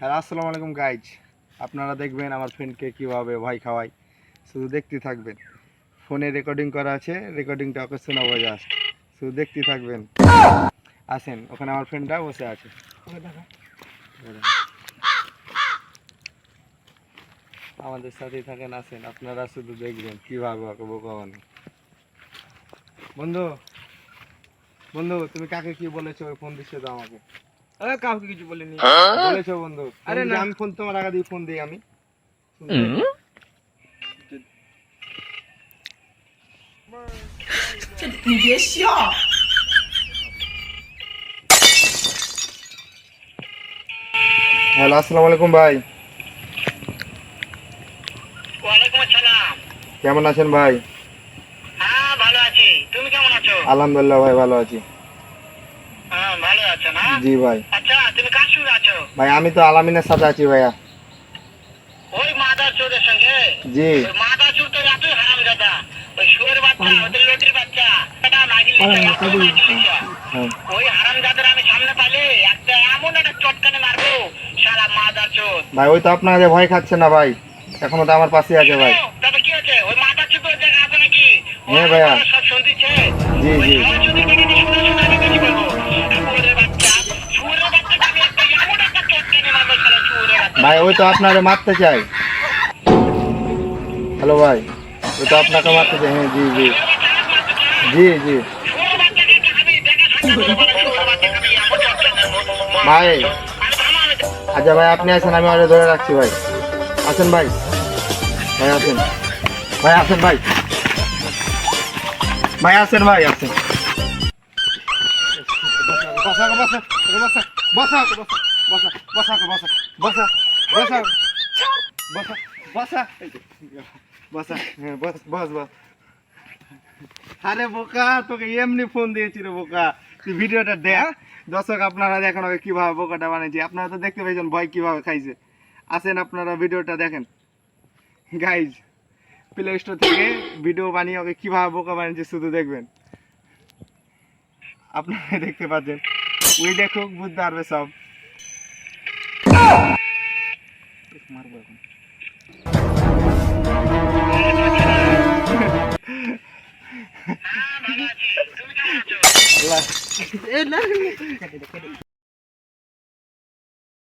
Hello আসসালামু আলাইকুম guys, আপনারা দেখবেন আমার ফ্রেন্ডকে কীভাবে ভয় খাওয়াই, শুধু দেখতে থাকবেন। ফোনে রেকর্ডিং করা আছে, রেকর্ডিংটা ওকে শোনাবো জাস্ট, শুধু দেখতে থাকবেন। আসেন, ওখানে আমার ফ্রেন্ডটা বসে আছে, আমাদের সাথেই থাকেন। আসেন, আপনারা শুধু দেখবেন কীভাবে ওকে বোকা বানাই। বন্ধু বন্ধু তুমি কাকে কি বলেছো? ওই ফোন দিচ্ছে তো আমাকে। কাউকে কিছু বলিনি। বলেছো বন্ধু? আরে না। আমি ফোন তোমার আগে দিয়ে ফোন দিই আমি। হ্যালো আসসালামু আলাইকুম ভাই। ওয়ালাইকুম আসসালাম। কেমন আছেন ভাই? হ্যাঁ ভালো আছি, তুমি কেমন আছো? আলহামদুলিল্লাহ ভাই, ভালো আছি। হ্যাঁ ভালো আছো না? জি ভাই। আচ্ছা তুমি কার সঙ্গে আছো? ভাই আমি তো আলামিনের সাথে আছি ভাইয়া। ওই মাদার চোরের সঙ্গে? জি। ওই মাদার চোর তো এতই হারামজাদা, ওই শুয়োর বাচ্চা, ওদের লটির বাচ্চা, এটা নাগিন লিচা, এত নাগিন লিচা। হ্যাঁ। ওই হারামজাদার আমি সামনে পাইলে একটা এমন একটা চটকানে মারবো, শালা মাদার চোর। ভাই ওই তো আপনাদের ভয় খাচ্ছে না ভাই, এখনো তো আমার পাশে আছে ভাই। তবে কি হচ্ছে? ওই মাদার চোর ওই জায়গা আছে নাকি? হ্যাঁ ভাইয়া। সব শুনতেছে। জি ওই জি। সরস্বতী দেবীকে শুনে শুনে আমি বেশি বলবো, শুয়োরের বাচ্চা, শুয়োরের বাচ্চাকে আমি একটা এমন একটা চটকানে মারবো, শালা শুয়োরের বাচ্চা। ভাই ওই তো আপনারে মারতে চাই। হ্যালো ভাই, ওই তো আপনাকে মারতে চাই। হ্যাঁ জি জি জি জি। ভাই আচ্ছা ভাই আপনি আসেন, আমি ওরে ধরে রাখছি ভাই। আসেন ভাই, ভাই আসেন, ভাই আসেন ভাই, ভাই আসেন ভাই আসেন। বসা বসা বসা বসা বসা বসা বসা বসা বসা বসা বসা বসা হ্যাঁ বস বস বস। আরে বোকা, তোকে এমনি ফোন দিয়েছি রে বোকা, তুই ভিডিওটা দেখ। দর্শক আপনারা দেখেন ওকে কিভাবে বোকাটা বানিয়েছি, আপনারা তো দেখতে পেয়েছেন ভয় কিভাবে খাইছে। আসেন আপনারা ভিডিওটা দেখেন গাইজ, প্লে স্টোর থেকে ভিডিও বানিয়ে ওকে কিভাবে বোকা বানিয়েছে শুধু দেখবেন। আপনারা দেখতে পাচ্ছেন, ওই দেখুক বুঝতে পারবে সব। মারবো এখন। আল্লাহ।